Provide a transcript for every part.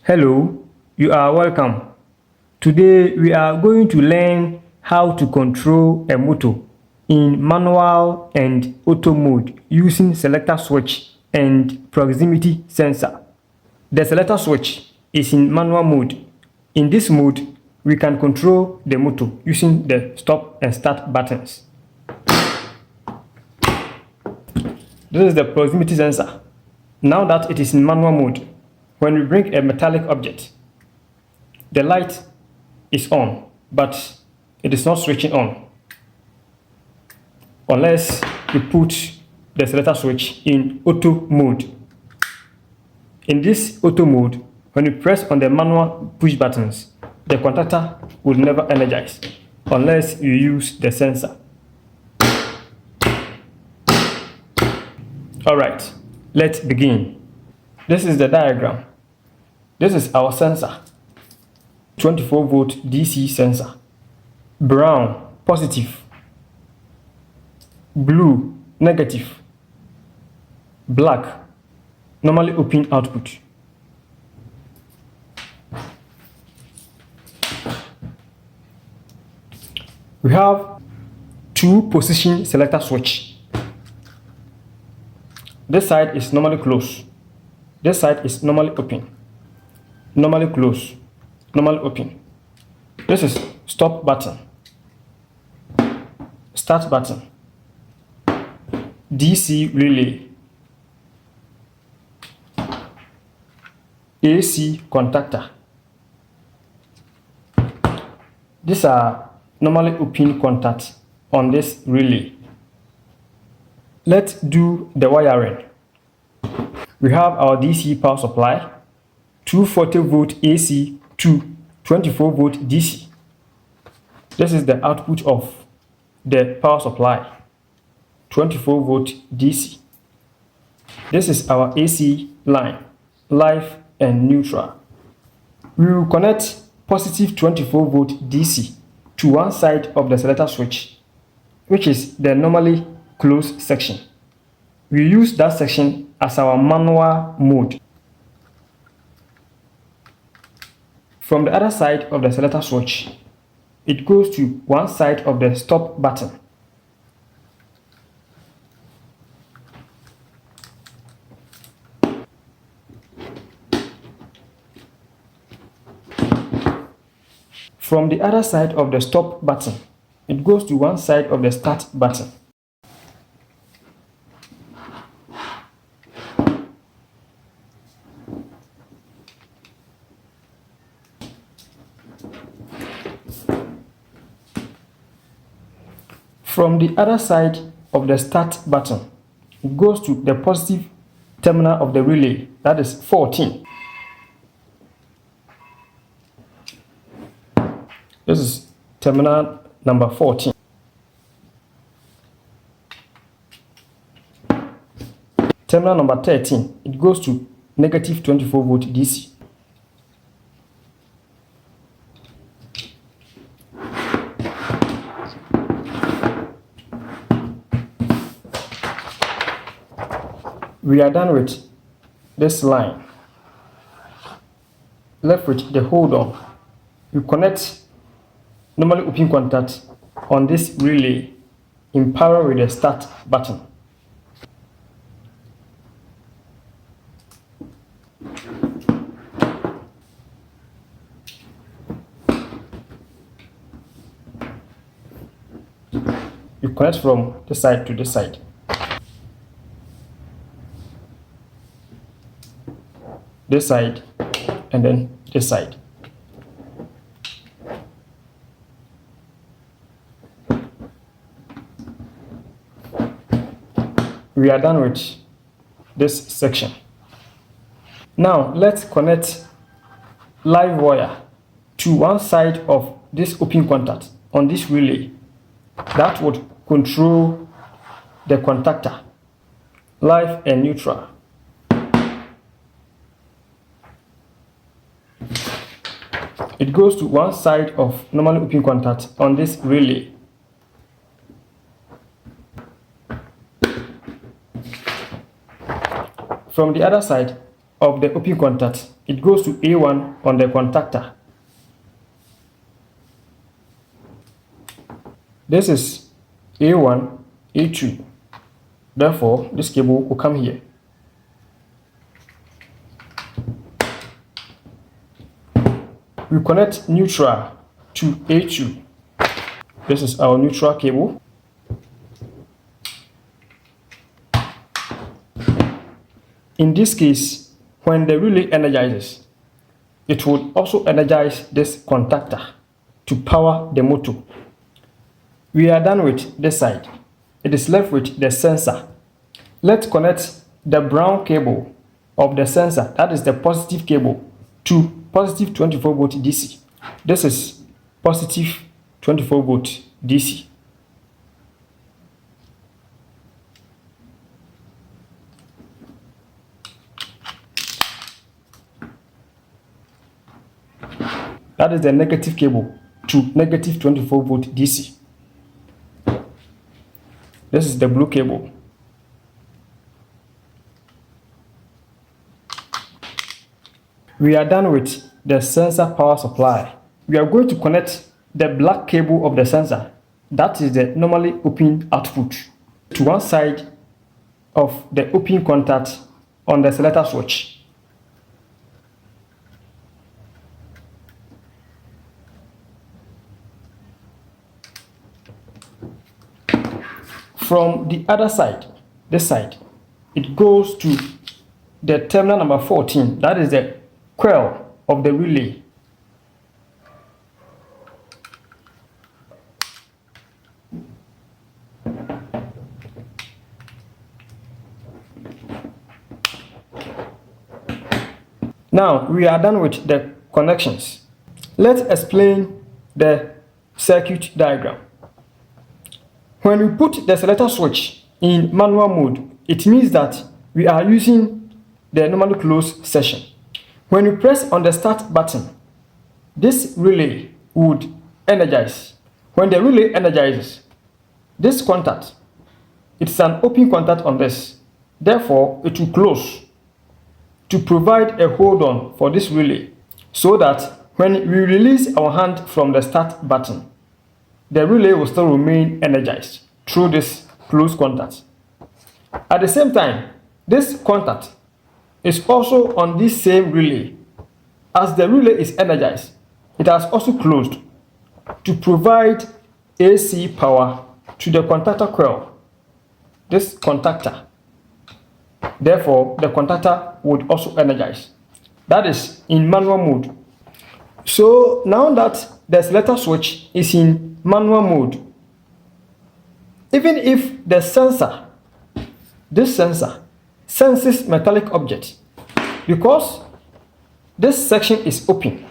Hello, you are welcome. Today we are going to learn how to control a motor in manual and auto mode using selector switch and proximity sensor. The selector switch is in manual mode. In this mode, we can control the motor using the stop and start buttons. This is the proximity sensor. Now that it is in manual mode, when we bring a metallic object, the light is on, but it is not switching on unless you put the selector switch in auto mode. In this auto mode, when you press on the manual push buttons, the contactor will never energize unless you use the sensor. Alright, let's begin. This is the diagram. This is our sensor. 24 volt DC sensor. Brown, positive. Blue, negative. Black, normally open output. We have two position selector switch. This side is normally closed. This side is normally open. Normally closed. Normally open. This is stop button. Start button. DC relay. AC contactor. These are normally open contacts on this relay. Let's do the wiring. We have our DC power supply, 240 volt AC to 24 volt DC. This is the output of the power supply, 24 volt DC. This is our AC line, live and neutral. We will connect positive 24 volt DC to one side of the selector switch, which is the normally closed section. We use that section as our manual mode. From the other side of the selector switch, it goes to one side of the stop button. From the other side of the stop button, it goes to one side of the start button. From the other side of the start button, it goes to the positive terminal of the relay, that is 14. This is terminal number 14. Terminal number 13, it goes to negative 24 volt DC. We are done with this line. Left with the hold on. You connect normally open contact on this relay in parallel with the start button. You connect from this side to this side. This side and then this side. We are done with this section. Now let's connect live wire to one side of this open contact on this relay. That would control the contactor, live and neutral. It goes to one side of normally open contact on this relay. From the other side of the open contact, it goes to A1 on the contactor. This is A1, A2. Therefore, this cable will come here. We connect neutral to A2. This is our neutral cable. In this case, when the relay energizes, it would also energize this contactor to power the motor. We are done with this side. It is left with the sensor. Let's connect the brown cable of the sensor, that is the positive cable, to positive 24 volt DC. This is positive 24 volt DC. That is the negative cable to negative 24 volt DC. This is the blue cable. We are done with the sensor power supply. We are going to connect the black cable of the sensor, that is the normally open output, to one side of the open contact on the selector switch. From the other side, this side, it goes to the terminal number 14, that is the coil of the relay. Now we are done with the connections. Let's explain the circuit diagram. When we put the selector switch in manual mode, it means that we are using the normally closed section. When we press on the start button, this relay would energize. When the relay energizes, this contact, it's an open contact on this. Therefore, it will close to provide a hold on for this relay, so that when we release our hand from the start button, the relay will still remain energized through this closed contact. At the same time, this contact is also on this same relay. As the relay is energized, it has also closed to provide AC power to the contactor coil, this contactor. Therefore, the contactor would also energize. That is in manual mode. So now that the selector switch is in manual mode, even if the sensor, this sensor, senses metallic object, because this section is open,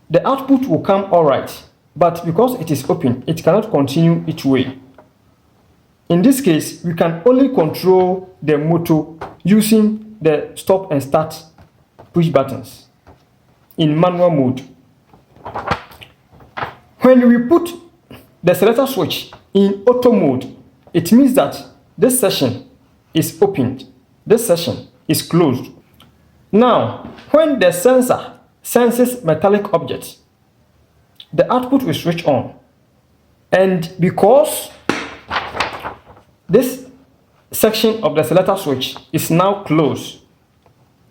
the output will come all right, but because it is open, it cannot continue its way. In this case, we can only control the motor using the stop and start push buttons in manual mode. When we put the selector switch in auto mode, it means that this section is opened, this section is closed. Now, when the sensor senses metallic objects, the output will switch on. And because this section of the selector switch is now closed,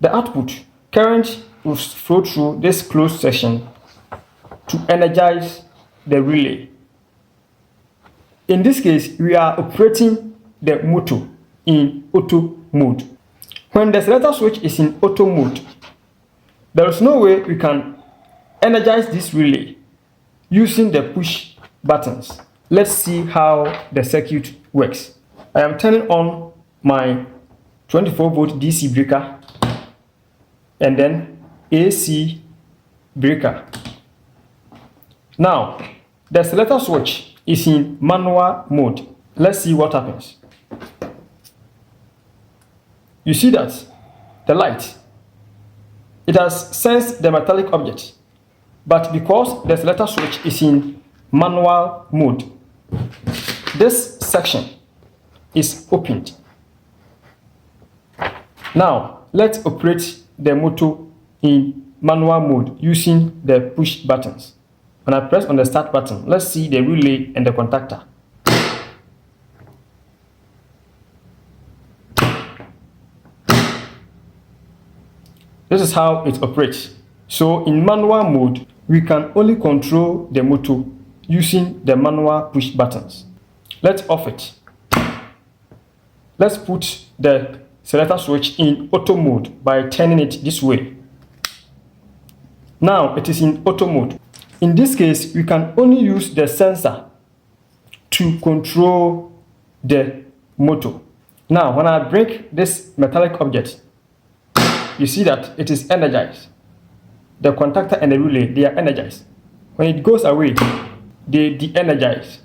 the output current will flow through this closed section to energize the relay. In this case, we are operating the motor in auto mode. When the selector switch is in auto mode, there is no way we can energize this relay using the push buttons. Let's see how the circuit works. I am turning on my 24 volt DC breaker and then AC breaker. Now, the selector switch is in manual mode. Let's see what happens. You see that the light, it has sensed the metallic object, but because the selector switch is in manual mode, this section is opened. Now, let's operate the motor in manual mode using the push buttons. When I press on the start button, let's see the relay and the contactor. This is how it operates. So in manual mode, we can only control the motor using the manual push buttons. Let's off it. Let's put the selector switch in auto mode by turning it this way. Now it is in auto mode. In this case, we can only use the sensor to control the motor. Now when I break this metallic object, you see that it is energized. The contactor and the relay, they are energized. When it goes away, they de-energize.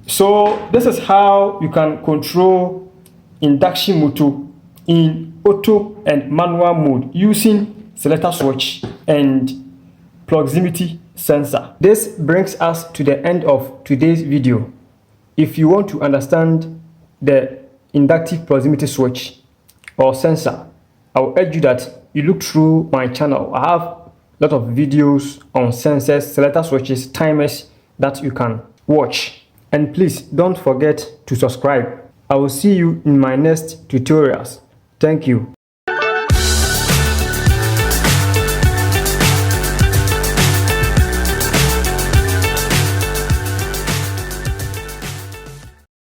So this is how you can control induction motor in auto and manual mode using selector switch and proximity sensor. This brings us to the end of today's video. If you want to understand the inductive proximity switch or sensor, I will urge you that you look through my channel. I have a lot of videos on sensors, selector switches, timers that you can watch. And please don't forget to subscribe. I will see you in my next tutorials. Thank you.